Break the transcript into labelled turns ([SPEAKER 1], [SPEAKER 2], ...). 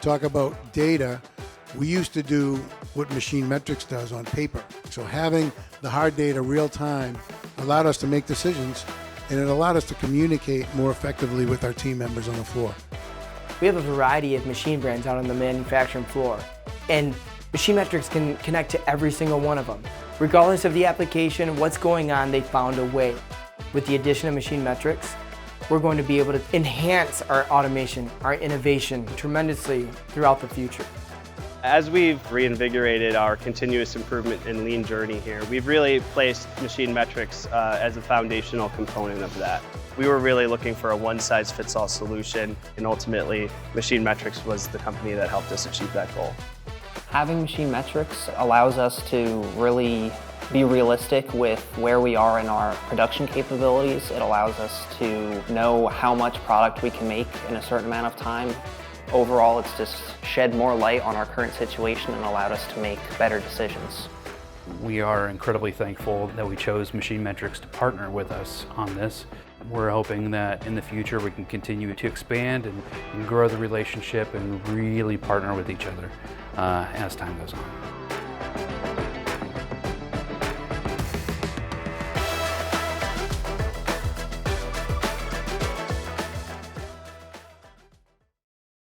[SPEAKER 1] talk about data, we used to do what MachineMetrics does on paper. So having the hard data real time allowed us to make decisions, and it allowed us to communicate more effectively with our team members on the floor.
[SPEAKER 2] We have a variety of machine brands out on the manufacturing floor, and MachineMetrics can connect to every single one of them. Regardless of the application, what's going on, they found a way. With the addition of MachineMetrics, we're going to be able to enhance our automation, our innovation tremendously throughout the future.
[SPEAKER 3] As we've reinvigorated our continuous improvement and lean journey here, we've really placed MachineMetrics as a foundational component of that. We were really looking for a one-size-fits-all solution, and ultimately MachineMetrics was the company that helped us achieve that goal.
[SPEAKER 4] Having MachineMetrics allows us to really be realistic with where we are in our production capabilities. It allows us to know how much product we can make in a certain amount of time. Overall, it's just shed more light on our current situation and allowed us to make better decisions.
[SPEAKER 5] We are incredibly thankful that we chose MachineMetrics to partner with us on this. We're hoping that in the future we can continue to expand and grow the relationship and really partner with each other as time goes on.